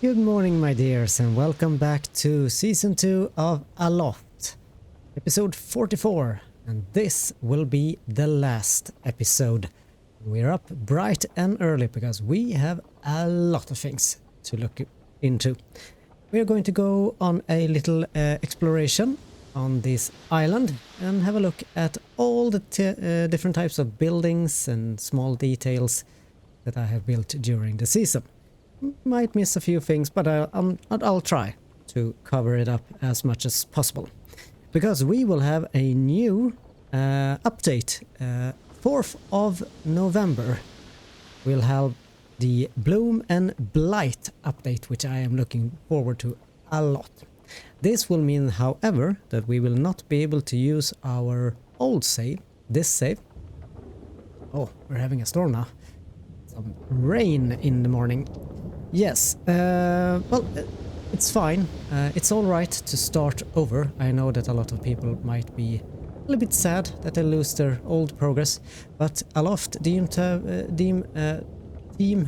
Good morning, my dears, and welcome back to Season 2 of ALOFT, episode 44, and this will be the last episode. We're up bright and early because we have a lot of things to look into. We're going to go on a little exploration on this island and have a look at all the different types of buildings and small details that I have built during the season. Might miss a few things, but I'll try to cover it up as much as possible. Because we will have a new update. 4th of November we'll have the Bloom and Blight update, which I am looking forward to a lot. This will mean, however, that we will not be able to use our old save, this save. Oh, we're having a storm now. Some rain in the morning. Yes, well, it's fine. It's all right to start over. I know that a lot of people might be a little bit sad that they lose their old progress, but ALOFT team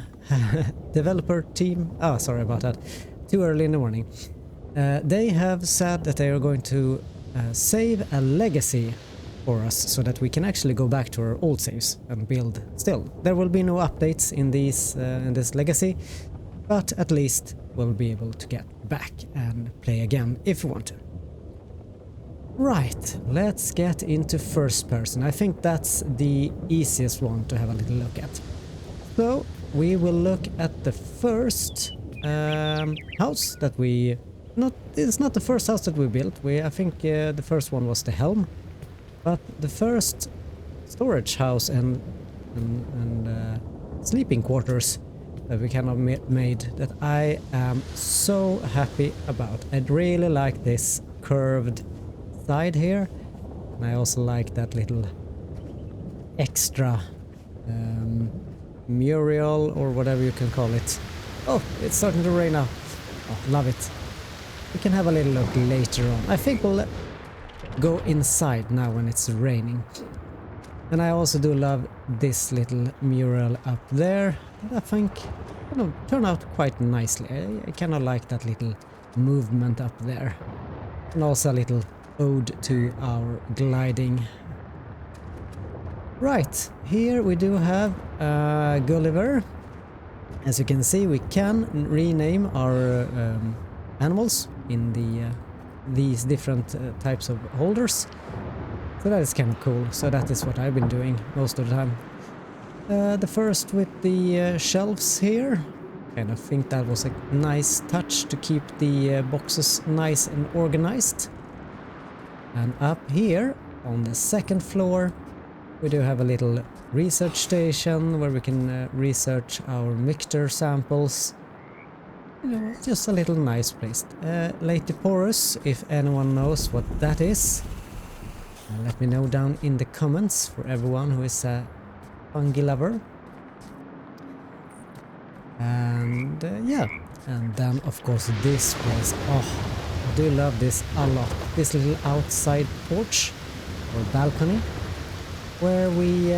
developer team. Oh, sorry about that. Too early in the morning. They have said that they are going to save a legacy for us so that we can actually go back to our old saves and build still. There will be no updates in this legacy. But at least we'll be able to get back and play again if we want to. Right, let's get into first person. I think that's the easiest one to have a little look at. So we will look at the first house that we... It's not the first house that we built. I think the first one was the helm. But the first storage house and sleeping quarters that we kind of made, that I am so happy about. I really like this curved side here, and I also like that little extra mural or whatever you can call it. Oh, it's starting to rain now. Oh, love it. We can have a little look later on. I think we'll go inside now when it's raining. And I also do love this little mural up there. I think it'll turn out quite nicely. I kind of like that little movement up there. And also a little ode to our gliding. Right, here we do have Gulliver. As you can see, we can rename our animals in these different types of holders. So that is kind of cool. So that is what I've been doing most of the time. The first with the shelves here. And I think that was a nice touch to keep the boxes nice and organized. And up here on the second floor we do have a little research station where we can research our mixture samples. You know, just a little nice place. Porous, if anyone knows what that is. Let me know down in the comments for everyone who is a fungi lover. And yeah, and then of course this place. Oh, I do love this a lot. This little outside porch or balcony where we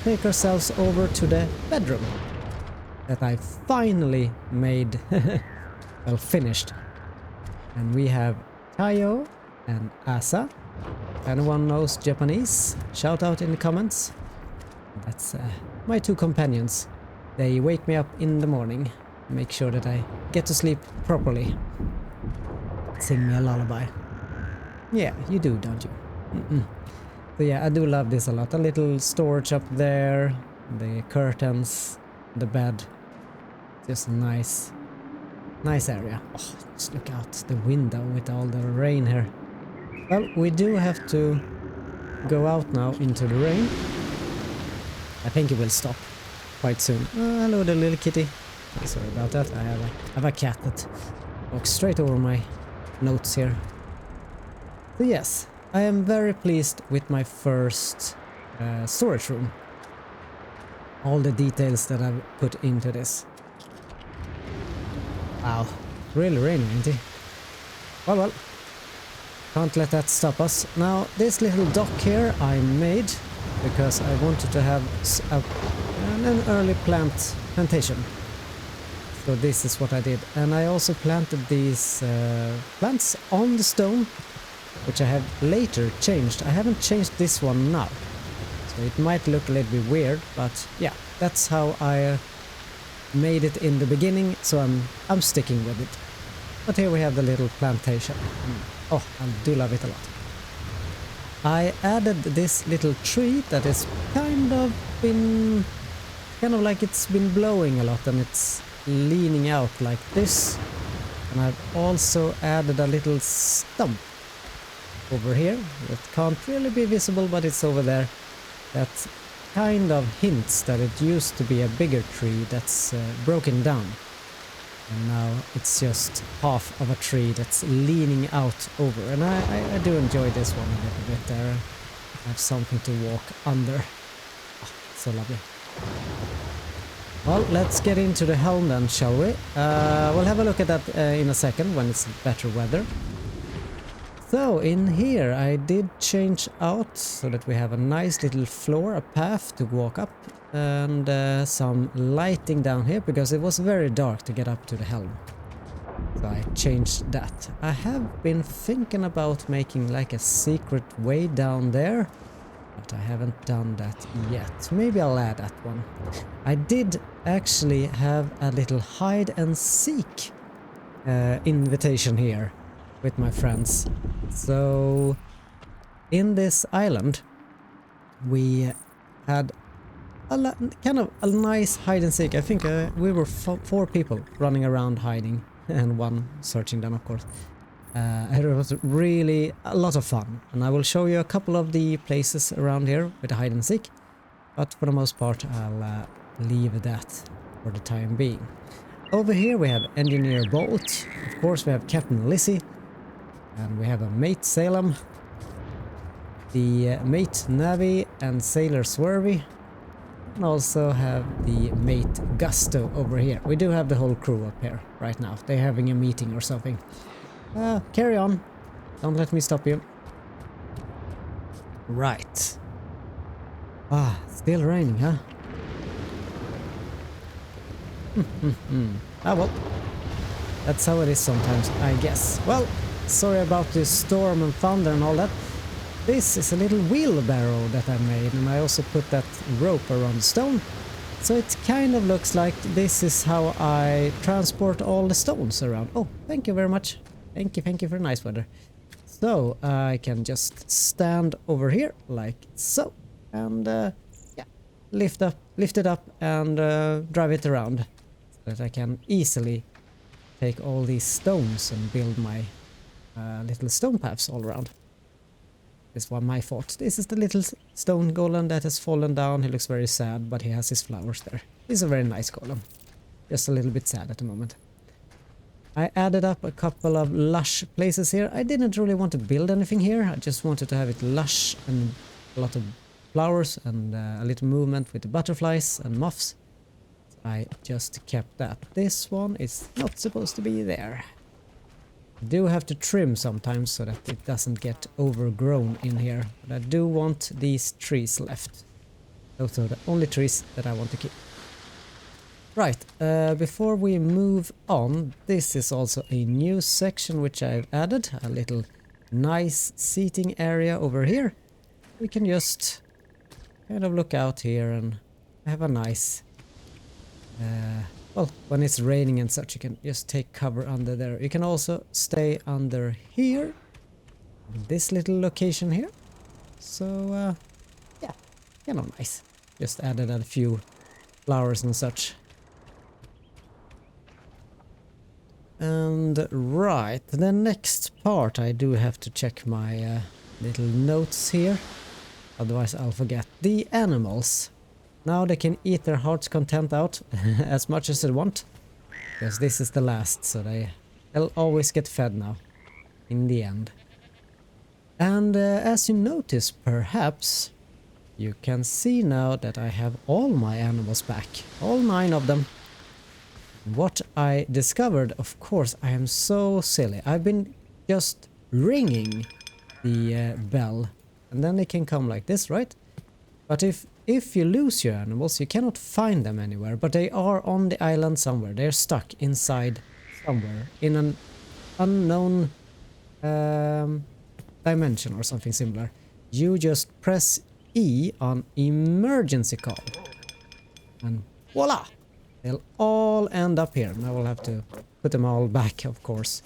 take ourselves over to the bedroom that I finally made, well, finished. And we have Tayo and Asa. If anyone knows Japanese, shout out in the comments. That's my two companions. They wake me up in the morning, make sure that I get to sleep properly. Sing me a lullaby. Yeah, you do, don't you? So yeah, I do love this a lot. A little storage up there, the curtains, the bed. Just a nice area. Oh, just look out the window with all the rain here. Well, we do have to go out now into the rain. I think it will stop quite soon. Hello, the little kitty. Oh, sorry about that. I have a cat that walks straight over my notes here. So yes, I am very pleased with my first storage room. All the details that I've put into this. Wow, really raining, ain't it? Well. Can't let that stop us. Now, this little dock here I made because I wanted to have an early plantation. So this is what I did. And I also planted these plants on the stone, which I have later changed. I haven't changed this one now. So it might look a little bit weird, but yeah, that's how I made it in the beginning, so I'm sticking with it. But here we have the little plantation. Oh, I do love it a lot. I added this little tree that is kind of like it's been blowing a lot and it's leaning out like this. And I've also added a little stump over here that can't really be visible, but it's over there. That kind of hints that it used to be a bigger tree that's broken down. And now it's just half of a tree that's leaning out over. And I do enjoy this one a little bit there. I have something to walk under. Oh, so lovely. Well, let's get into the helm then, shall we? We'll have a look at that in a second when it's better weather. So in here I did change out so that we have a nice little floor, a path to walk up, and some lighting down here because it was very dark to get up to the helm. So I changed that. I have been thinking about making like a secret way down there, but I haven't done that yet. Maybe I'll add that one. I did actually have a little hide and seek invitation here with my friends. So in this island we had kind of a nice hide and seek. I think we were 4 people running around hiding and 1 searching them, of course. It was really a lot of fun, and I will show you a couple of the places around here with the hide and seek, but for the most part I'll leave that for the time being. Over here we have Engineer Bolt, of course we have Captain Lizzie, and we have a Mate Salem, the Mate Navi and Sailor Swervy, and also have the Mate Gusto over here. We do have the whole crew up here right now. They're having a meeting or something. Carry on. Don't let me stop you. Right. Ah, still raining, huh? Ah, well. That's how it is sometimes, I guess. Well, sorry about the storm and thunder and all that. This is a little wheelbarrow that I made, and I also put that rope around the stone. So it kind of looks like this is how I transport all the stones around. Oh, thank you very much. Thank you for nice weather. So I can just stand over here like so, and yeah, lift it up and drive it around so that I can easily take all these stones and build my little stone paths all around. This was my fault. This is the little stone golem that has fallen down. He looks very sad, but he has his flowers there. He's a very nice golem. Just a little bit sad at the moment. I added up a couple of lush places here. I didn't really want to build anything here. I just wanted to have it lush and a lot of flowers and a little movement with the butterflies and moths. I just kept that. This one is not supposed to be there. I do have to trim sometimes so that it doesn't get overgrown in here. But I do want these trees left. Those are the only trees that I want to keep. Right, before we move on, this is also a new section which I've added. A little nice seating area over here. We can just kind of look out here and have a nice... well, when it's raining and such, you can just take cover under there. You can also stay under here, this little location here. So, yeah, kind of nice. Just added a few flowers and such. And right, the next part I do have to check my little notes here. Otherwise I'll forget. The animals. Now they can eat their heart's content out as much as they want. Because this is the last, so they'll always get fed now. In the end. And as you notice, perhaps, you can see now that I have all my animals back. All 9 of them. What I discovered, of course, I am so silly. I've been just ringing the bell. And then they can come like this, right? But if if you lose your animals, you cannot find them anywhere, but they are on the island somewhere. They're stuck inside somewhere in an unknown dimension or something similar. You just press E on emergency call and voila! They'll all end up here. Now we'll have to put them all back, of course.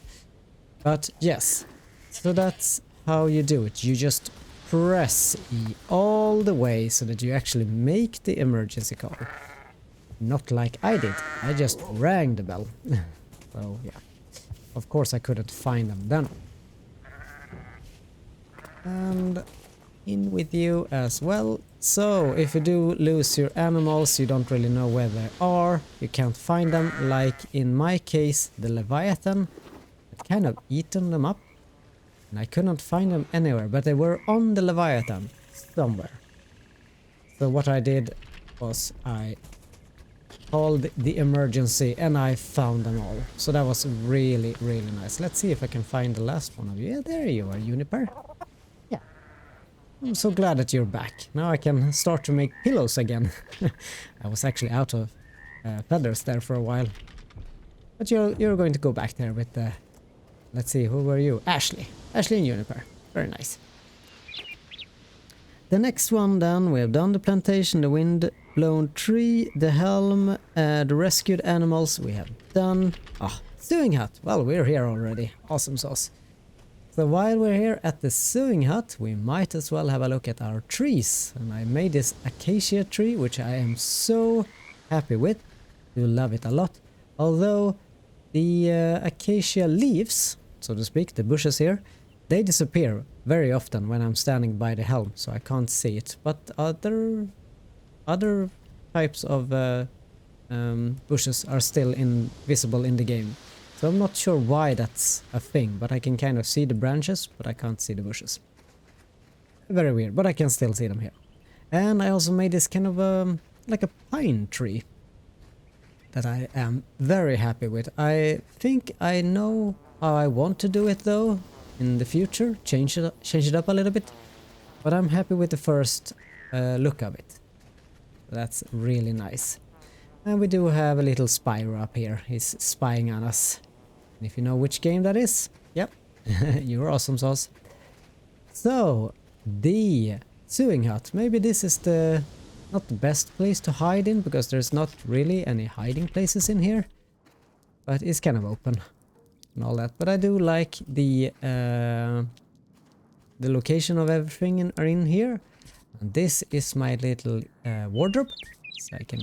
But yes, so that's how you do it. You just press E all the way so that you actually make the emergency call. Not like I did. I just rang the bell. So yeah, of course I couldn't find them then. And in with you as well. So if you do lose your animals, you don't really know where they are, you can't find them, like in my case the Leviathan had kind of eaten them up and I couldn't find them anywhere, but they were on the Leviathan somewhere. So what I did was I called the emergency and I found them all. So that was really, really nice. Let's see if I can find the last one of you. Yeah, there you are, Juniper. Yeah. I'm so glad that you're back. Now I can start to make pillows again. I was actually out of feathers there for a while. But you're going to go back there with the... Let's see, who were you? Ashley. Ashley and Juniper. Very nice. The next one then, we have done the plantation, the wind-blown tree, the helm, the rescued animals we have done. Ah, sewing hut. Well, we're here already. Awesome sauce. So while we're here at the sewing hut, we might as well have a look at our trees. And I made this acacia tree, which I am so happy with. You love it a lot. Although the acacia leaves, so to speak, the bushes here, they disappear very often when I'm standing by the helm, so I can't see it. But other types of bushes are still visible in the game. So I'm not sure why that's a thing, but I can kind of see the branches, but I can't see the bushes. Very weird, but I can still see them here. And I also made this kind of like a pine tree that I am very happy with. I think I know how I want to do it though in the future, change it up a little bit, but I'm happy with the first look of it. That's really nice. And we do have a little Spyro up here. He's spying on us. And if you know which game that is, yep, you're awesome sauce. So, the sewing hut. Maybe this is not the best place to hide in, because there's not really any hiding places in here. But it's kind of open and all that. But I do like the location of everything in here. And this is my little wardrobe. So I can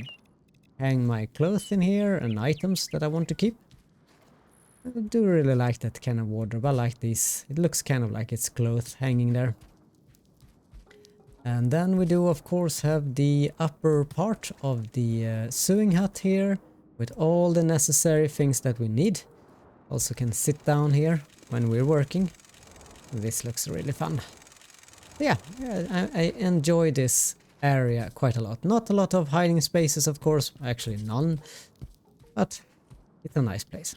hang my clothes in here and items that I want to keep. I do really like that kind of wardrobe. I like these. It looks kind of like it's clothes hanging there. And then we do of course have the upper part of the sewing hut here with all the necessary things that we need. Also can sit down here when we're working. This looks really fun. Yeah, I enjoy this area quite a lot. Not a lot of hiding spaces, of course, actually none, but it's a nice place.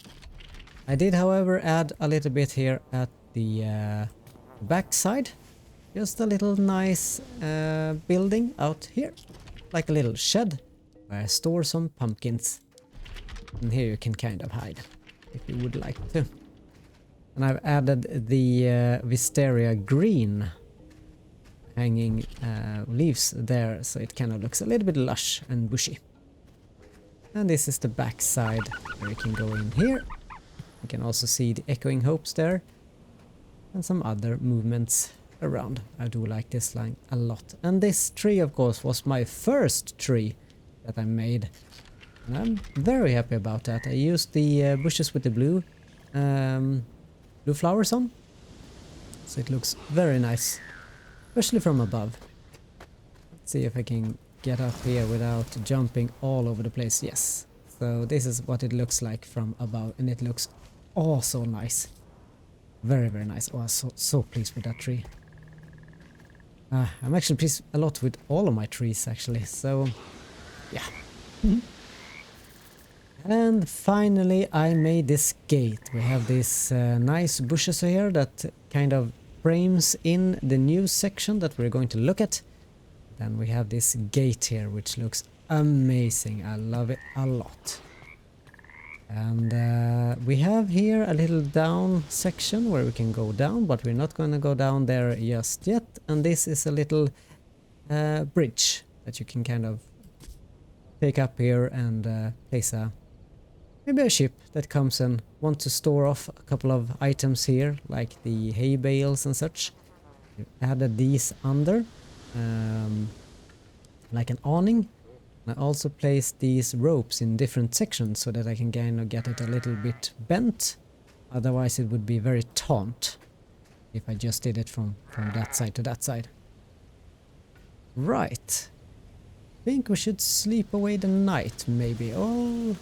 I did, however, add a little bit here at the back side. Just a little nice building out here, like a little shed where I store some pumpkins. And here you can kind of hide if you would like to. And I've added the wisteria green hanging leaves there, so it kind of looks a little bit lush and bushy. And this is the back side where you can go in here. You can also see the echoing hopes there and some other movements around. I do like this line a lot. And this tree, of course, was my first tree that I made. And I'm very happy about that. I used the bushes with the blue flowers on. So it looks very nice, especially from above. Let's see if I can get up here without jumping all over the place. Yes. So this is what it looks like from above, and it looks so nice. Very, very nice. Oh, I'm so pleased with that tree. I'm actually pleased a lot with all of my trees, actually. So, yeah. And finally, I made this gate. We have these nice bushes here that kind of frames in the new section that we're going to look at. Then we have this gate here, which looks amazing. I love it a lot. And we have here a little down section where we can go down, but we're not going to go down there just yet. And this is a little bridge that you can kind of take up here and place maybe a ship that comes and wants to store off a couple of items here, like the hay bales and such. We added these under, like an awning. I also placed these ropes in different sections so that I can kind of get it a little bit bent. Otherwise it would be very taut if I just did it from that side to that side. Right. I think we should sleep away the night, maybe. Oh,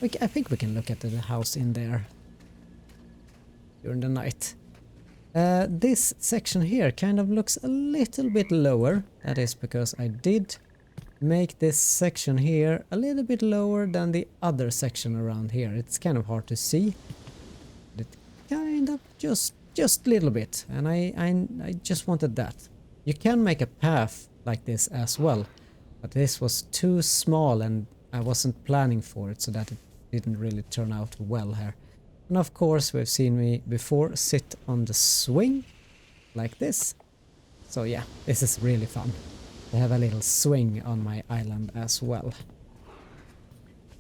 I think we can look at the house in there during the night. This section here kind of looks a little bit lower. That is because I did make this section here a little bit lower than the other section around here. It's kind of hard to see. It kind of just a little bit, and I just wanted that. You can make a path like this as well, but this was too small and I wasn't planning for it, so that it didn't really turn out well here. And of course we've seen me before sit on the swing like this. So yeah, this is really fun. I have a little swing on my island as well.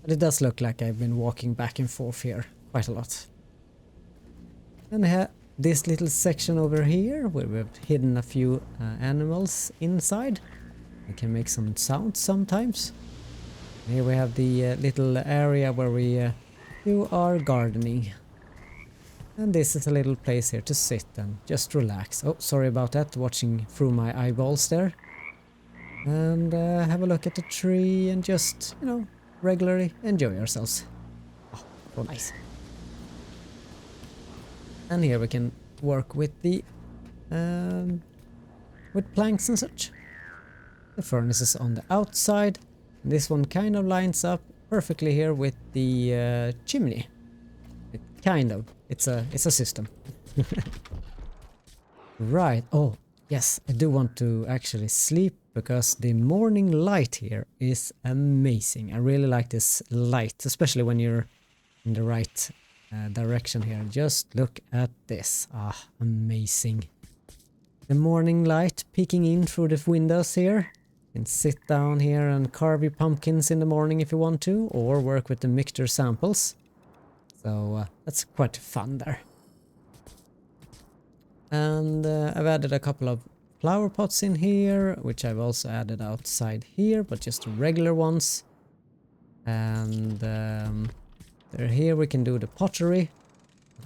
But it does look like I've been walking back and forth here quite a lot. And I have this little section over here where we've hidden a few animals inside. I can make some sounds sometimes. Here we have the little area where we do our gardening. And this is a little place here to sit and just relax. Oh, sorry about that, watching through my eyeballs there. And have a look at the tree and just, you know, regularly enjoy ourselves. Oh, so nice. And here we can work with the with planks and such. The furnace is on the outside. This one kind of lines up perfectly here with the chimney. It's a system. Right. Oh, yes, I do want to actually sleep because the morning light here is amazing. I really like this light, especially when you're in the right direction here. Just look at this. Ah, amazing. The morning light peeking in through the windows here. You can sit down here and carve your pumpkins in the morning if you want to, or work with the mixture samples. So that's quite fun there. And I've added a couple of flower pots in here, which I've also added outside here, but just regular ones. And here we can do the pottery.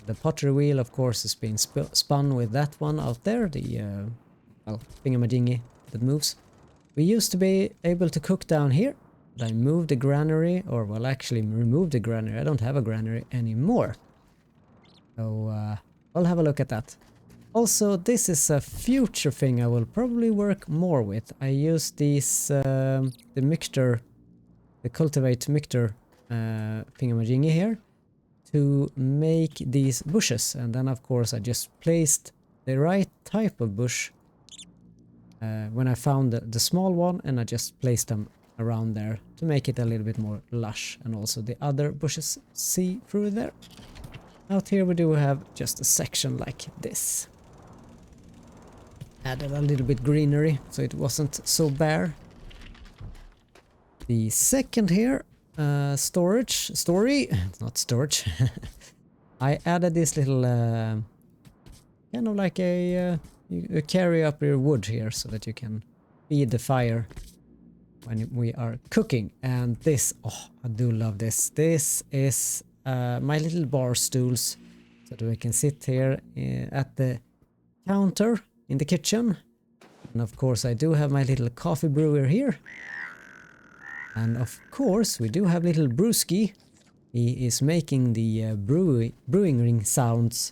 The pottery wheel, of course, is being spun with that one out there, the well, thingamajiggy that moves. We used to be able to cook down here, but I moved the granary, or well, actually removed the granary. I don't have a granary anymore. So I'll have a look at that. Also, this is a future thing I will probably work more with. I use these, the mixture, the cultivate mixture thingamajiggy here to make these bushes. And then of course I just placed the right type of bush when I found the small one, and I just placed them around there to make it a little bit more lush, and also the other bushes see through there. Out here we do have just a section like this. Added a little bit greenery so it wasn't so bare. The second here, not storage. I added this little kind of like a you carry up your wood here so that you can feed the fire when we are cooking. And this, oh, I do love this. This is my little bar stools so that we can sit here at the counter in the kitchen. And of course I do have my little coffee brewer here. And of course we do have little Brewski. He is making the brewing ring sounds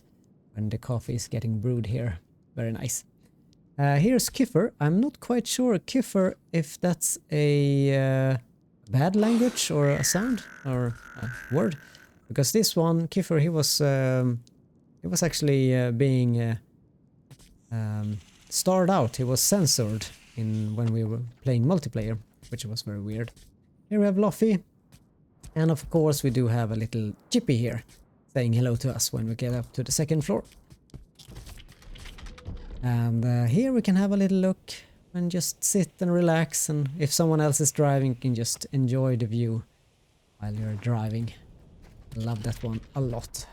when the coffee is getting brewed here. Very nice. Here's Kiffer. I'm not quite sure, Kiffer, if that's a bad language or a sound or a word. Because this one, Kiffer, he was actually being starred out. He was censored when we were playing multiplayer, which was very weird. Here we have Luffy, and of course we do have a little Chippy here, saying hello to us when we get up to the second floor. And here we can have a little look and just sit and relax, and if someone else is driving, you can just enjoy the view while you're driving. Love that one a lot.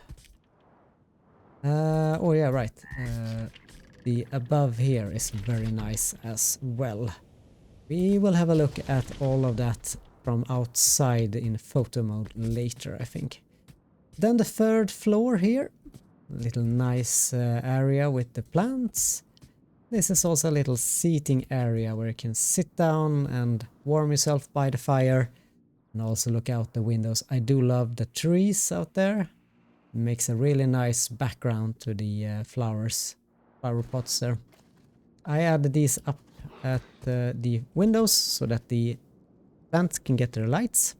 Oh yeah, right. The above here is very nice as well. We will have a look at all of that from outside in photo mode later, I think. Then the third floor here. A little nice area with the plants. This is also a little seating area where you can sit down and warm yourself by the fire and also look out the windows. I do love the trees out there. It makes a really nice background to the flower pots there. I added these up at the windows so that the plants can get their lights.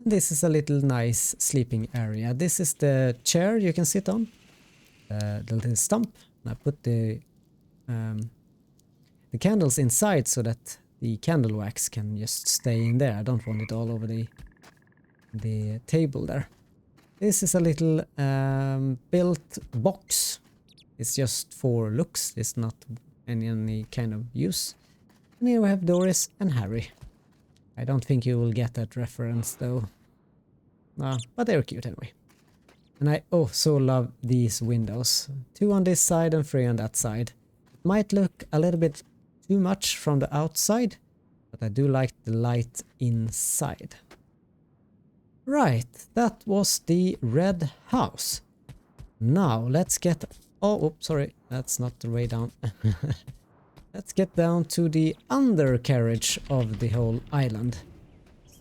This is a little nice sleeping area. This is the chair you can sit on, the little stump. I put the candles inside so that the candle wax can just stay in there. I don't want it all over the table there. This is a little built box. It's just for looks. It's not any kind of use. And here we have Doris and Harry. I don't think you will get that reference though. But they're cute anyway. And I also love these windows. 2 on this side and 3 on that side. It might look a little bit too much from the outside, but I do like the light inside. Right, that was the red house. Now let's get... Oh, sorry, that's not the way down. Let's get down to the undercarriage of the whole island.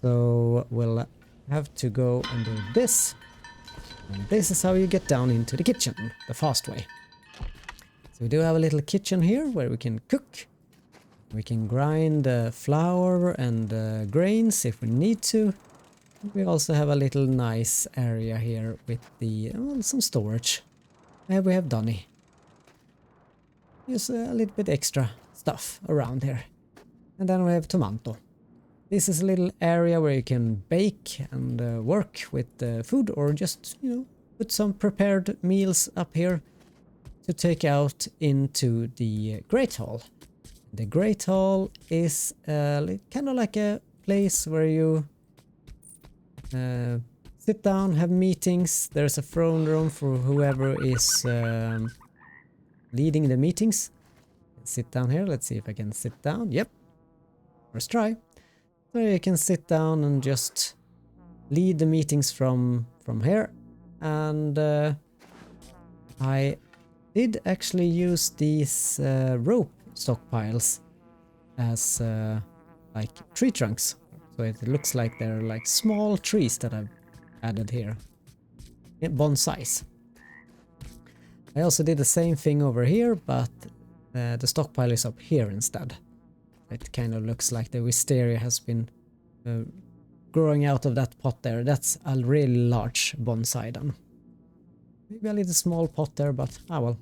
So we'll have to go and do this. And this is how you get down into the kitchen, the fast way. So we do have a little kitchen here where we can cook. We can grind flour and grains if we need to. We also have a little nice area here with the some storage. There we have Donny. Just a little bit extra stuff around here. And then we have Tomato. This is a little area where you can bake and work with food, or just, put some prepared meals up here to take out into the Great Hall. The Great Hall is kind of like a place where you sit down, have meetings. There's a throne room for whoever is leading the meetings. Sit down here. Let's see if I can sit down. Yep. First try. So you can sit down and just lead the meetings from here. And I did actually use these rope stockpiles as like tree trunks. So it looks like they're like small trees that I've added here. Bonsais. I also did the same thing over here, but the stockpile is up here instead. It kind of looks like the wisteria has been growing out of that pot there. That's a really large bonsai then. Maybe a little small pot there, but well.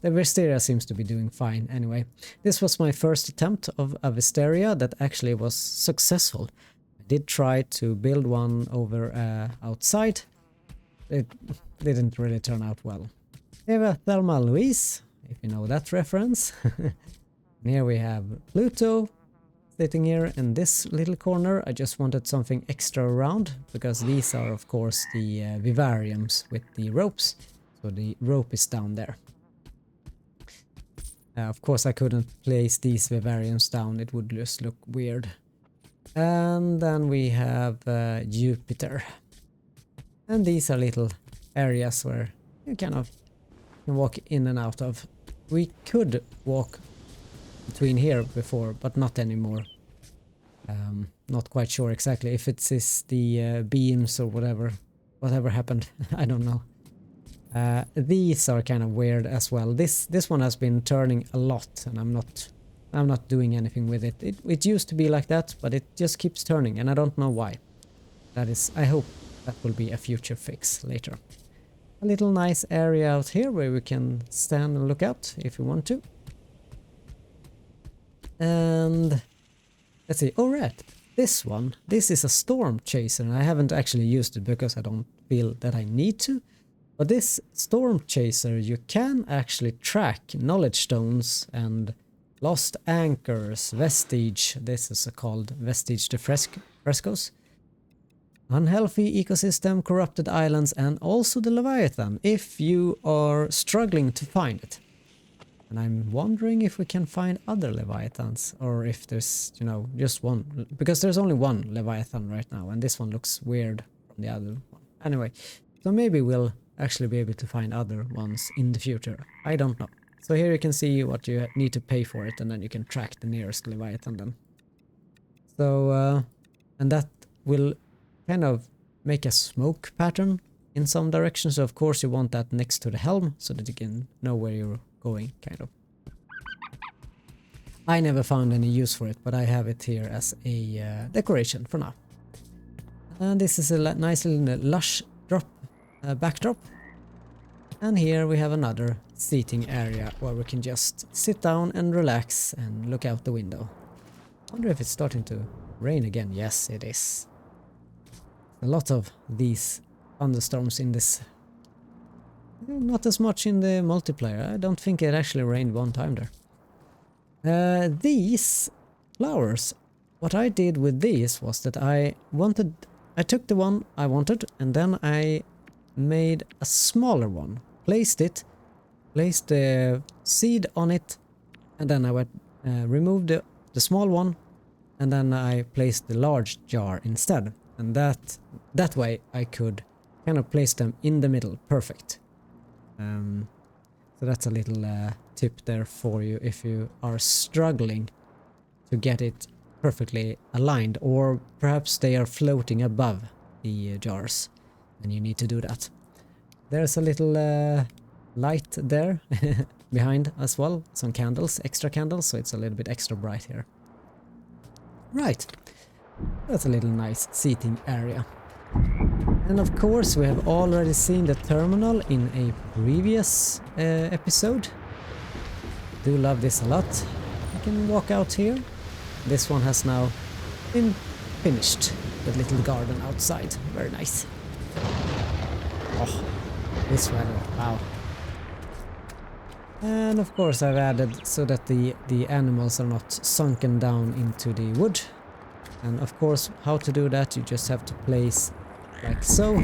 The wisteria seems to be doing fine anyway. This was my first attempt of a wisteria that actually was successful. I did try to build one over outside. It didn't really turn out well. Here we have Thelma and Louise, if you know that reference. And here we have Pluto sitting here in this little corner. I just wanted something extra around, because these are of course the vivariums with the ropes. So the rope is down there. Of course I couldn't place these vivariums down, it would just look weird. And then we have Jupiter. And these are little areas where you kind of can walk in and out of. We could walk between here before, but not anymore. Not quite sure exactly if it is the beams or whatever happened. I don't know. These are kind of weird as well. This one has been turning a lot, and I'm not doing anything with it. It used to be like that, but it just keeps turning, and I don't know why. I hope that will be a future fix later. A little nice area out here where we can stand and look out if we want to. And let's see. Oh, right. This one. This is a storm chaser. And I haven't actually used it because I don't feel that I need to. But this storm chaser, you can actually track knowledge stones and lost anchors, vestige. This is called vestige de frescoes. Unhealthy ecosystem, corrupted islands, and also the Leviathan, if you are struggling to find it. And I'm wondering if we can find other Leviathans, or if there's, you know, just one. Because there's only one Leviathan right now, and this one looks weird from the other one. Anyway, so maybe we'll actually be able to find other ones in the future. I don't know. So here you can see what you need to pay for it, and then you can track the nearest Leviathan then. So, and that will kind of make a smoke pattern in some direction. So of course you want that next to the helm so that you can know where you're going, kind of. I never found any use for it, but I have it here as a decoration for now. And this is a nice little lush backdrop. And here we have another seating area where we can just sit down and relax and look out the window. I wonder if it's starting to rain again. Yes, it is. A lot of these thunderstorms in this. Not as much in the multiplayer. I don't think it actually rained one time there. These flowers, what I did with these was that I took the one I wanted and then I made a smaller one. Placed the seed on it, and then I removed the small one, and then I placed the large jar instead. And that way I could kind of place them in the middle. Perfect. So that's a little tip there for you if you are struggling to get it perfectly aligned, or perhaps they are floating above the jars and you need to do that. There's a little light there behind as well, some candles, extra candles, so it's a little bit extra bright here. Right. That's a little nice seating area. And of course we have already seen the terminal in a previous episode. Do love this a lot. You can walk out here. This one has now been finished. The little garden outside. Very nice. Oh, this weather. Wow. And of course I've added so that the animals are not sunken down into the wood. And of course, how to do that, you just have to place like so,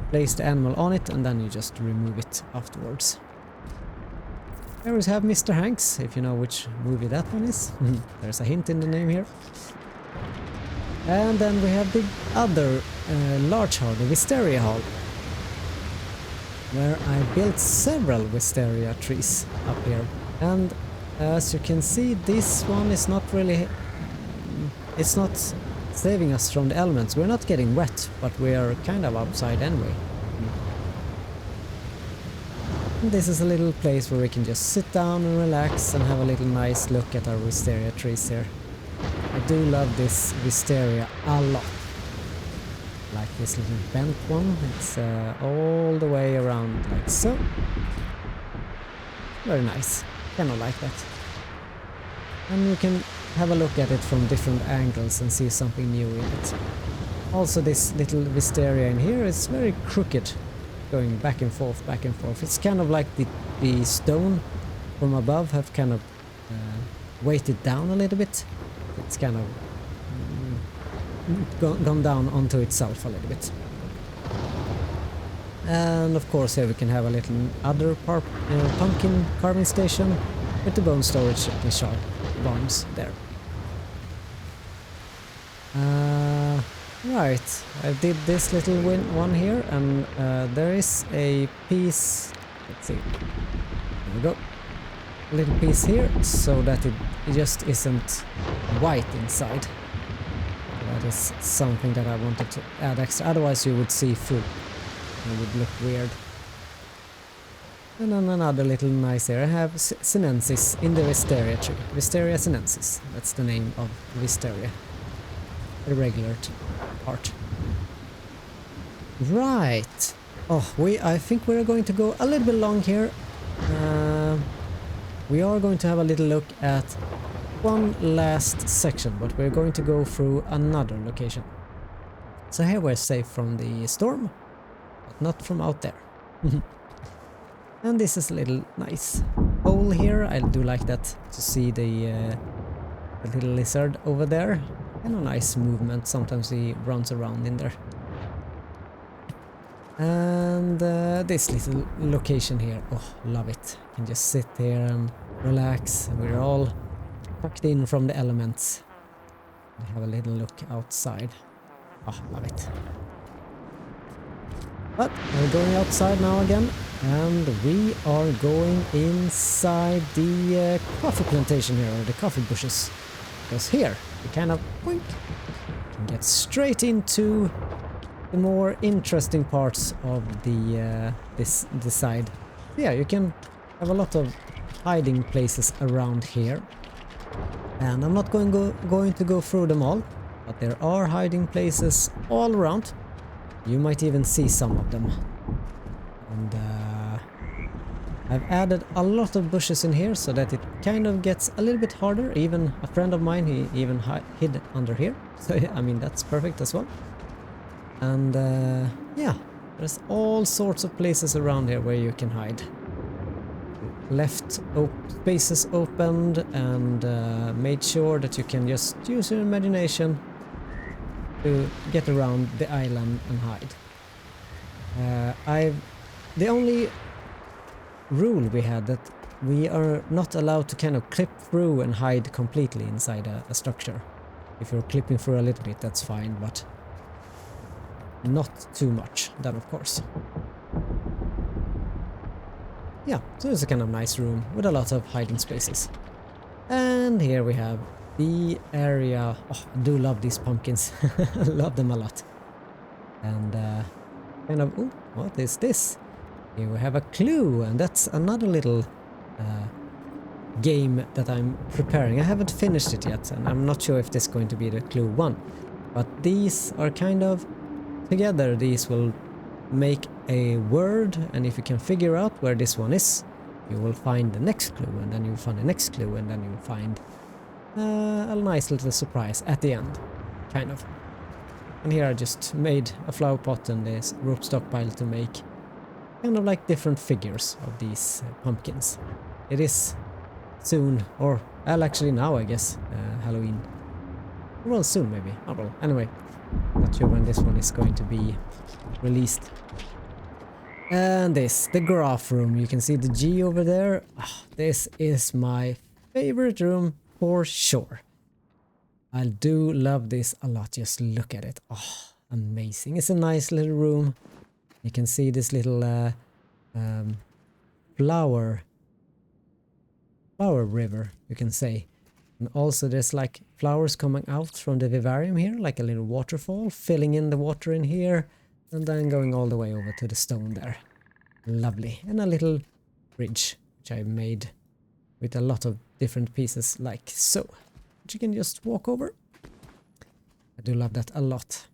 place the animal on it, and then you just remove it afterwards. Here we have Mr. Hanks, if you know which movie that one is. There's a hint in the name here. And then we have the other large hall, the Wisteria Hall, where I built several Wisteria trees up here. And as you can see, this one is not really... It's not saving us from the elements. We're not getting wet, but we are kind of outside anyway. And this is a little place where we can just sit down and relax and have a little nice look at our wisteria trees here. I do love this wisteria a lot. Like this little bent one. It's all the way around like so. Very nice. Kind of like that. And you can have a look at it from different angles and see something new in it. Also this little wisteria in here is very crooked, going back and forth, back and forth. It's kind of like the stone from above have kind of weighted down a little bit. It's kind of gone down onto itself a little bit. And of course here we can have a little other pumpkin carving station with the bone storage and sharp bones there. Right, I did this little one here, and there is a piece, let's see, there we go, a little piece here, so that it just isn't white inside. That is something that I wanted to add extra, otherwise you would see through, it would look weird. And then another little nice area, I have sinensis in the Wisteria tree, Wisteria sinensis, that's the name of Wisteria. The regular part. Right. Oh, I think we're going to go a little bit long here. We are going to have a little look at one last section, but we're going to go through another location. So here we're safe from the storm, but not from out there. And this is a little nice hole here. I do like that, to see the little lizard over there. And a nice movement, sometimes he runs around in there. And this little location here, oh, love it. You can just sit here and relax. We're all tucked in from the elements. And have a little look outside. Oh, love it. But we're going outside now again, and we are going inside the coffee plantation here, or the coffee bushes. Because here, we kind of boink, can get straight into the more interesting parts of the this side. Yeah, you can have a lot of hiding places around here, and I'm not going to go through them all, but there are hiding places all around. You might even see some of them. And I've added a lot of bushes in here so that it kind of gets a little bit harder. Even a friend of mine, he even hid under here. So I mean, that's perfect as well. And yeah, there's all sorts of places around here where you can hide. Left spaces opened, and made sure that you can just use your imagination to get around the island and hide. The only rule we had, that we are not allowed to kind of clip through and hide completely inside a structure. If you're clipping through a little bit, that's fine, but not too much, then of course. Yeah, so it's a kind of nice room with a lot of hiding spaces. And here we have the area. Oh, I do love these pumpkins. I love them a lot. And kind of, oh, what is this? Here we have a clue, and that's another little game that I'm preparing. I haven't finished it yet, and I'm not sure if this is going to be the clue one. But these are kind of together. These will make a word, and if you can figure out where this one is, you will find the next clue, and then you'll find the next clue, and then you'll find a nice little surprise at the end, kind of. And here I just made a flower pot and this rope stockpile to make kind of like different figures of these pumpkins. It is soon, or well, actually now I guess, Halloween. Well, soon maybe. Oh well, anyway, not sure when this one is going to be released. And this, the graph room. You can see the G over there. Oh, this is my favorite room for sure. I do love this a lot. Just look at it. Oh, amazing. It's a nice little room. You can see this little flower river, you can say. And also there's like flowers coming out from the vivarium here, like a little waterfall, filling in the water in here, and then going all the way over to the stone there. Lovely. And a little bridge, which I made with a lot of different pieces like so, which you can just walk over. I do love that a lot.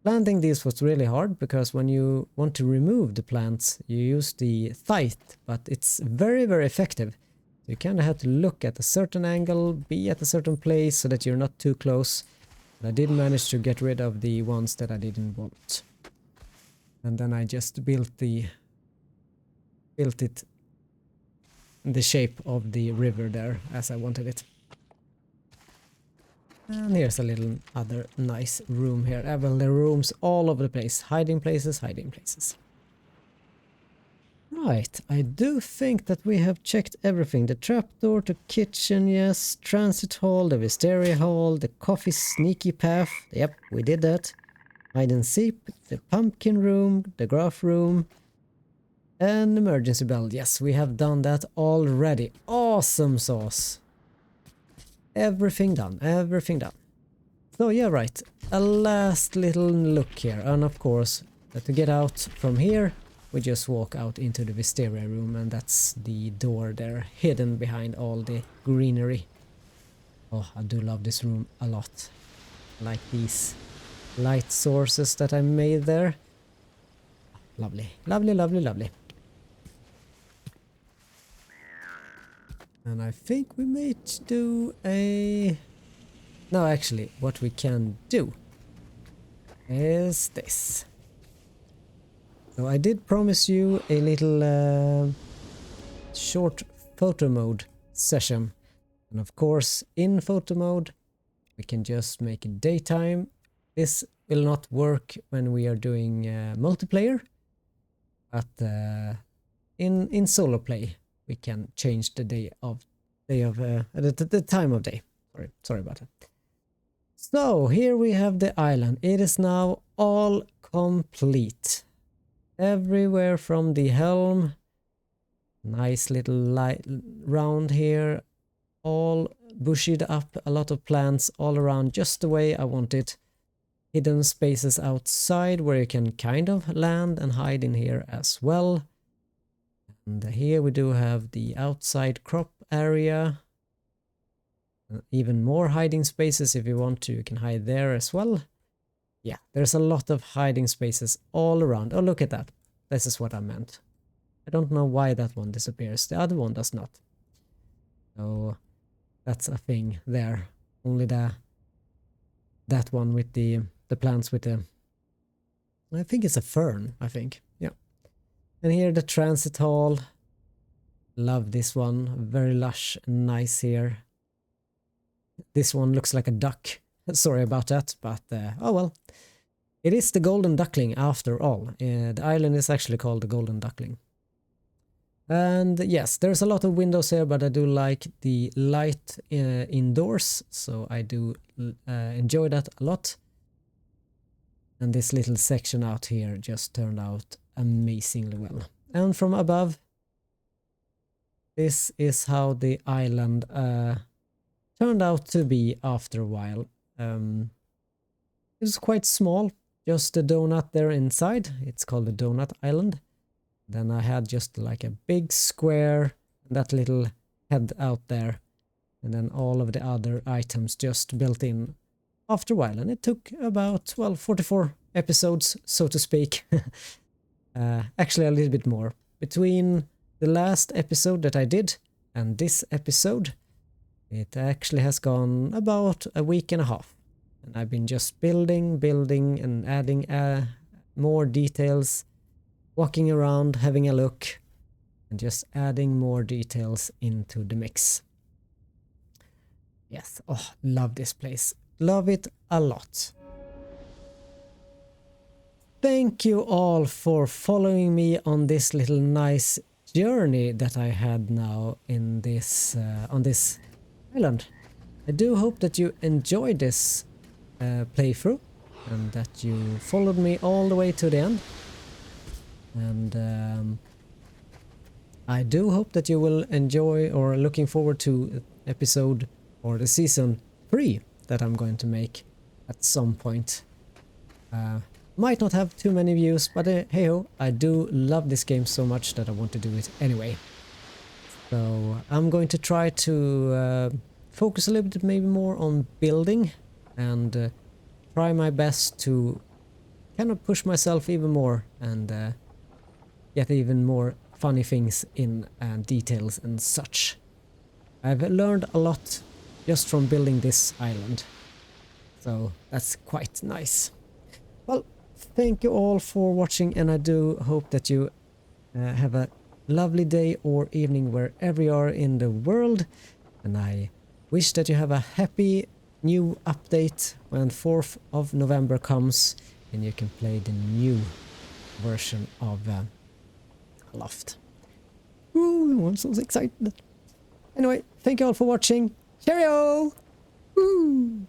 Planting these was really hard, because when you want to remove the plants, you use the scythe, but it's very, very effective. You kind of have to look at a certain angle, be at a certain place so that you're not too close. But I did manage to get rid of the ones that I didn't want. And then I just built it in the shape of the river there as I wanted it. And here's a little other nice room here. Well, there are rooms all over the place. Hiding places, hiding places. Right, I do think that we have checked everything. The trapdoor to kitchen, yes. Transit hall, the wisteria hall, the coffee sneaky path. Yep, we did that. Hide and seek, the pumpkin room, the graph room, and emergency bell. Yes, we have done that already. Awesome sauce. Everything done, everything done. So yeah, right, a last little look here, and of course, to get out from here, we just walk out into the wisteria room, and that's the door there, hidden behind all the greenery. Oh, I do love this room a lot. Like these light sources that I made there. Lovely, lovely, lovely, lovely. And I think we might do a... No, actually, what we can do is this. So I did promise you a little short photo mode session. And of course, in photo mode, we can just make it daytime. This will not work when we are doing multiplayer, but in solo play, we can change the the time of day. Sorry about that. So here we have the island. It is now all complete. Everywhere from the helm. Nice little light round here. All bushied up, a lot of plants all around just the way I want it. Hidden spaces outside where you can kind of land and hide in here as well. And here we do have the outside crop area. Even more hiding spaces if you want to, you can hide there as well. Yeah, there's a lot of hiding spaces all around. Oh, look at that. This is what I meant. I don't know why that one disappears. The other one does not. So that's a thing there. Only that one with the plants with the... I think it's a fern, I think. Yeah. And here the transit hall. Love this one. Very lush and nice here. This one looks like a duck. Sorry about that, but oh well. It is the Golden Duckling after all. The island is actually called the Golden Duckling. And yes, there's a lot of windows here, but I do like the light indoors, so I do enjoy that a lot. And this little section out here just turned out amazingly well. And from above, this is how the island turned out to be after a while. It was quite small, just a donut there inside. It's called the Donut Island. Then I had just like a big square, that little head out there, and then all of the other items just built in after a while. And it took about, well, 44 episodes, so to speak. Actually a little bit more. Between the last episode that I did and this episode, it actually has gone about a week and a half. And I've been just building and adding more details, walking around, having a look, and just adding more details into the mix. Yes, oh, love this place. Love it a lot. Thank you all for following me on this little nice journey that I had now in this on this island. I do hope that you enjoyed this playthrough and that you followed me all the way to the end. And I do hope that you will enjoy or looking forward to episode or the season 3 that I'm going to make at some point. Might not have too many views, but hey ho, I do love this game so much that I want to do it anyway. So I'm going to try to focus a little bit maybe more on building and try my best to kind of push myself even more and get even more funny things in and details and such. I've learned a lot just from building this island, so that's quite nice. Well, thank you all for watching, and I do hope that you have a lovely day or evening wherever you are in the world, and I wish that you have a happy new update when 4th of November comes and you can play the new version of ALOFT. Ooh, I'm so excited. Anyway, thank you all for watching. Cheerio! Woo!